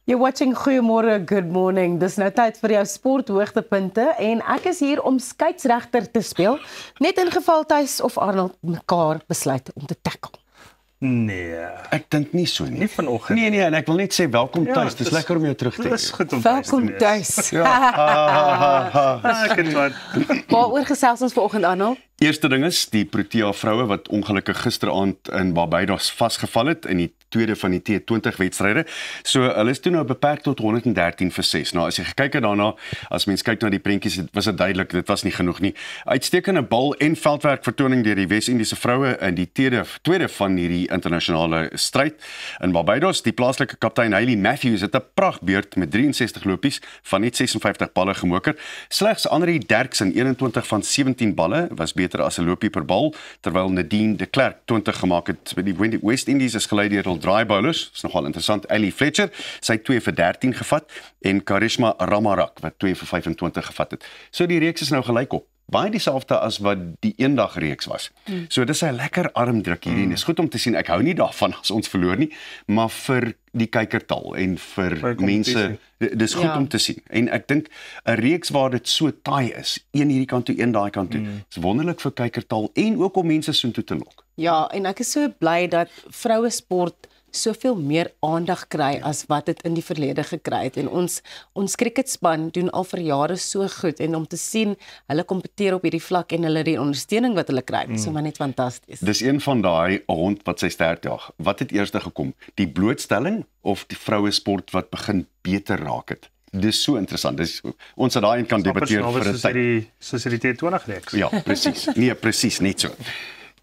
You're watching Goeiemorgen, Good Morning. Dis nou tyd vir jou sporthoogtepunte en ek is hier om skeieregter te speel, net in geval Thys of Arnold mekaar besluit om te tackle. Nee, Ek dink nie so nie. nie vanoggend. Nee, en ek wil net sê welkom Thys. Dis lekker om jou terug te hê. Dis goed om thuis te Welkom wees. Thys. Ek het wat. Waaroor gesels ons vanoggend, Arnold? Eerste ding is die Protea vroue wat ongelukkig gisteraand in Barbados vasgeval het in die tweede van die T20 wedstryde. So hulle is toe nou beperk tot 113 vir 6. Nou as jy gekyk het daarna, as mens kyk na die prentjies, was dit duidelik dit was nie genoeg nie. Uitstekende bal en veldwerk vertoning deur die Wes-Indiese vroue in die tweede van hierdie internasionale stryd in Barbados. Die plaaslike kaptein Hayley Matthews het 'n prachtbeurt met 63 lopies van net 56 balle gemoker. Slegs Annerie Derksen 21 van 17 balle was beter as 'n lopie per bal, terwyl Nadine de Klerk 20 gemaak het. Die West Indies is gelei deur dry bowlers, is nogal interessant. Ellie Fletcher, sy 2 vir 13 gevat en Karishma Ramarak wat 2 vir 25 gevat het. So die reeks is nou gelyk op. Baie dieselfde as wat die eendag reeks was. So dis 'n lekker armdruk hierdie en is goed om te sien. Ek hou nie daarvan as ons verloor nie, maar vir die kykertal en vir mense, dis goed om te sien. En ek dink 'n reeks waar dit so taai is, een hierdie kant toe, een daai kant toe, is wonderlik vir kykertal en ook om mense soontoe te lok. Ja, en ek is so bly dat vroue sport soveel meer aandag kry as wat dit in die verlede gekry het. En ons cricketspan doen al vir jare so goed en om te sien hulle kompeteer op hierdie vlak en hulle die ondersteuning wat hulle kry, is maar net fantasties. Dis een van daai hond wat sy stert jag. Wat het eers gekom? Die blootstelling of die vroue sport wat begin beter raak het? Dis so interessant. Dis ons het daai kan debatteer vir 'n tyd. Soos die T20 reeks. Ja, presies. Nee, presies, net so.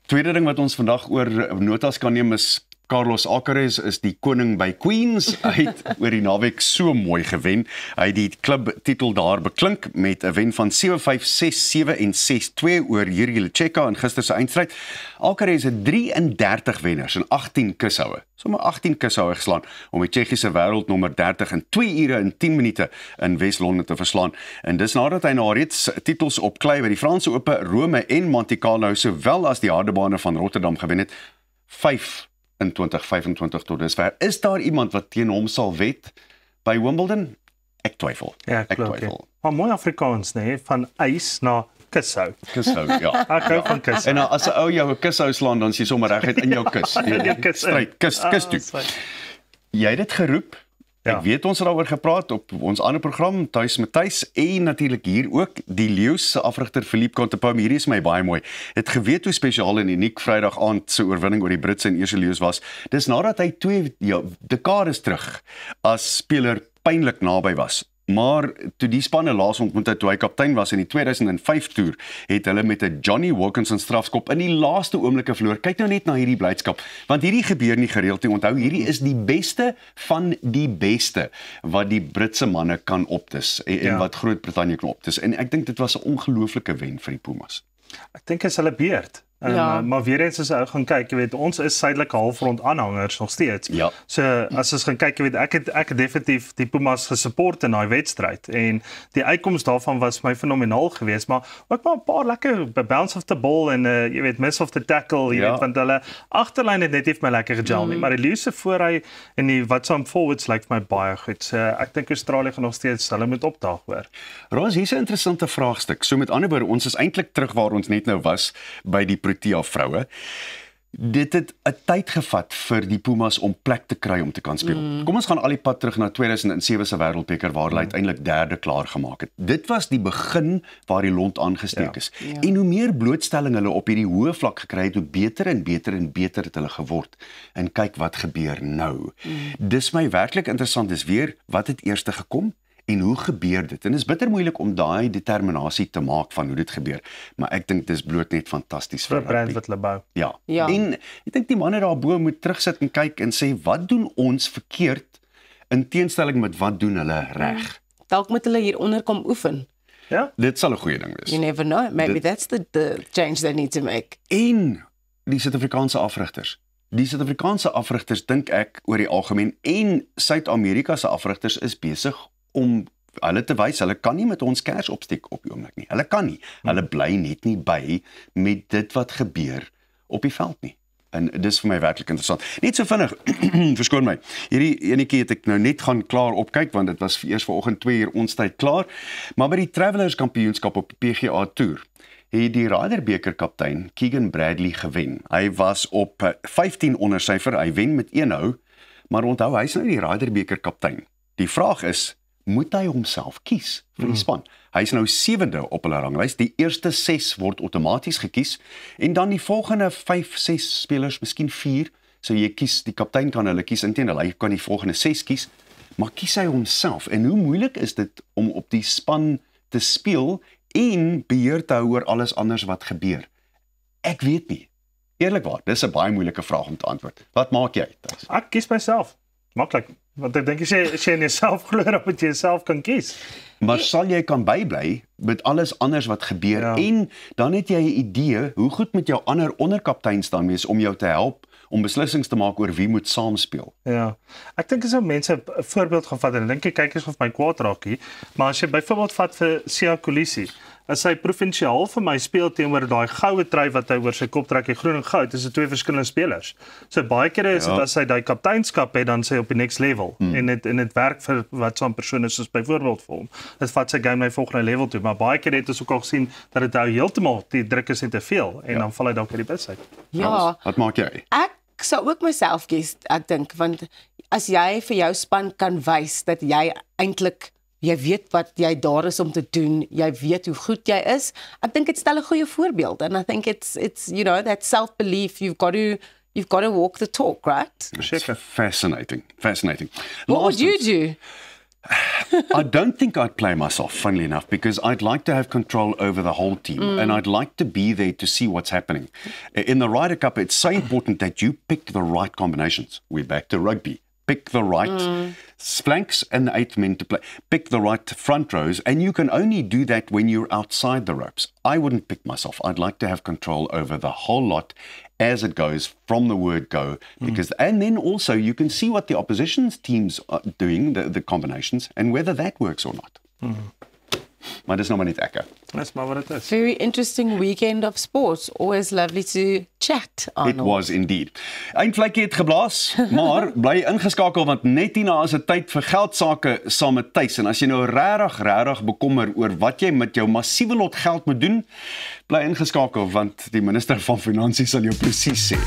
Tweede ding wat ons vandag oor notas kan neem is Carlos Alcaraz is die koning by Queens. Hy het oor die naweek so mooi gewen. Hy het die klubtitel daar beklink met 'n wen van 7-5, 6-7 en 6-2 oor Jiří Lechecka in gister se eindstryd. Alcaraz het 33 wenners en 18 kushoue. Sommer 18 kushoue geslaan om die Tsjechiese wêreldnommer 30 in 2 ure en 10 minute in Wes-Londen te verslaan. En dis nadat hy na reeds titels op klei by die Franse Ope, Rome en Monte Carlo sowel as die hardebane van Rotterdam gewen het. 5 in 2025 tot dusver. Is daar iemand wat teen hom sal wet by Wimbledon? Ek twyfel. Ja, Ek klopt. twyfel. Maar mooi Afrikaans, nee, van ys na kushou. Kushou, ja. Ek hou van kushou. En nou, as 'n ou jou 'n kushou slaan, dan is jy sommer reguit in jou kus. kus in. Stryd, kus toe. Jy het dit geroep. Ja. Ek weet ons het daaroor gepraat op ons ander program, Thuis met Thys, en natuurlik hier ook, die Leeu's se afrigter Philippe Contepomi. Hierdie is my baie mooi. Het geweet hoe spesiaal en uniek Vrydag aand se oorwinning oor die Britse en Ierse Leeu's was. Dis nadat hy 2 dekades terug as speler pynlik naby was. Maar toe die spanne laas ontmoet het, toe hy kaptein was in die 2005 toer, het hulle met 'n Johnny Wilkinson strafskop in die laaste oomblikke verloor. Kyk nou net na hierdie blydskap, want hierdie gebeur nie gereeld nie. Onthou, hierdie is die beste van die beste wat die Britse manne kan optis en wat Groot-Brittanje kan optis. En ek dink dit was 'n ongelooflike wen vir die Pumas. Ek dink is hulle beurt. Maar weer eens as ou gaan kyk, jy weet, ons is suidelike halfrond aanhangers nog steeds. Ja. So as ons gaan kyk, jy weet, ek het definitief die Pumas gesupport in daai wedstryd en die uitkoms daarvan was my fenomenaal geweest, maar ook maar 'n paar lekker bounce of the ball en jy weet, miss of the tackle, jy weet, want hulle agterlyn het net my lekker gejal nie, maar die Leeu's se voorhy en die wat some forwards lyk my baie goed. So ek dink Australië gaan nog steeds hulle moet opdaag hoor. Roos, hier's 'n interessante vraagstuk. So met ander woorde, ons is eintlik terug waar ons net nou was by die Protea vroue. Dit het 'n tyd gevat vir die Pumas om plek te kry om te kan speel. Kom ons gaan al die pad terug na 2007 se Wêreldbeker waar hulle uiteindelik derde klaar gemaak het. Dit was die begin waar die lont aangesteek is. En hoe meer blootstelling hulle op hierdie hoë vlak gekry het, hoe beter en beter en beter het hulle geword. En kyk wat gebeur nou. Dis my werklik interessant is weer, wat het eers gekom? En hoe gebeur dit? En dit is bitter moeilik om daai determinasie te maak van hoe dit gebeur. Maar ek dink dis bloot net fantasties vir 'n brand wat hulle bou. Ja. En ek dink die manne daarbo moet terugsit en kyk en sê, wat doen ons verkeerd in teenstelling met wat doen hulle reg? Dalk moet hulle hieronder kom oefen. Ja? Dit sal 'n goeie ding wees. You never know. Maybe that's the change they need to make. En die Suid-Afrikaanse afrigters. Die Suid-Afrikaanse afrigters dink ek oor die algemeen en Suid-Amerika se afrigters is besig om hulle te wys, hulle kan nie met ons kers opsteek op die oomblik nie. Hulle kan nie. Hulle bly net nie by met dit wat gebeur op die veld nie. En dis vir my werklik interessant. Net so vinnig, verskoon my. Hierdie enetjie het ek nou net gaan klaar opkyk want dit was eers vanoggend 2 uur ons tyd klaar. Maar by die Travelers Kampioenskap op die PGA Tour het die Ryder beker kaptein Keegan Bradley gewen. Hy was op 15 onder syfer, hy wen met 1 hou, maar onthou hy is nou die Ryder beker kaptein. Die vraag is, moet hy homself kies vir die span? Hy is nou 7de op hulle ranglys. Die eerste 6 word outomaties gekies en dan die volgende 5, 6 spelers, miskien 4, so jy kies, die kaptein kan hulle kies, inteendeel, hy kan die volgende 6 kies, maar kies hy homself? En hoe moeilik is dit om op die span te speel en beheer te hou oor alles anders wat gebeur? Ek weet nie. Eerlikwaar, dis 'n baie moeilike vraag om te antwoord. Wat maak jy? Ek kies myself. Maklik. Want ek dink as jy in jouself glo, dan moet jy jouself kan kies. Maar sal jy kan bybly met alles anders wat gebeur en dan het jy 'n idee hoe goed met jou ander onderkapteins dan wees om jou te help om beslissings te maak oor wie moet saamspeel. Ja. Ek dink as ou mense 'n voorbeeld gaan vat en dink ek kykers of my kwaad raak hier, maar as jy byvoorbeeld vat vir Siya Kolisi, as hy provinsiaal vir my speel teenoor daai goue trui wat hy oor sy kop trek, die groen en goud, is dit 2 verskillende spelers. So baie kere is dit as hy daai kapteinskap het, dan sy op die next level en dit werk vir wat so 'n persoon is soos byvoorbeeld vir hom. Dit vat sy game na die volgende level toe, maar baie kere het ons ook al gesien dat dit nou heeltemal die druk is net te veel en dan val hy dalk uit die bus uit. Ja. Wat maak jy? Ek sou ook myself kies, ek dink, want as jy vir jou span kan wys dat jy eintlik jy weet wat jy daar is om te doen, jy weet hoe goed jy is, ek dink dit stel 'n goeie voorbeeld, and I think it's you know, that self-belief, you've got to walk the talk, right? Fascinating. What would you do? I don't think I'd play myself, funnily enough, because I'd like to have control over the whole team and I'd like to be there to see what's happening. In the Ryder Cup, it's so important that you pick the right combinations. We're back to rugby. Pick the right flanks and the 8 men to play. Pick the right front rows, and you can only do that when you're outside the ropes. I wouldn't pick myself. I'd like to have control over the whole lot as it goes from the word go, because and then also you can see what the opposition's teams are doing, the combinations, and whether that works or not. Maar dis nou maar net ek. Dis maar wat dit is. Very interesting weekend of sports. Always lovely to chat, Arnold. It was indeed. Eindvlekkie het geblaas, maar bly ingeskakel want net hierna is dit tyd vir geldsaake saam met Tuis. En as jy nou regtig bekommer oor wat jy met jou massiewe lot geld moet doen, bly ingeskakel want die minister van Finansies sal jou presies sê.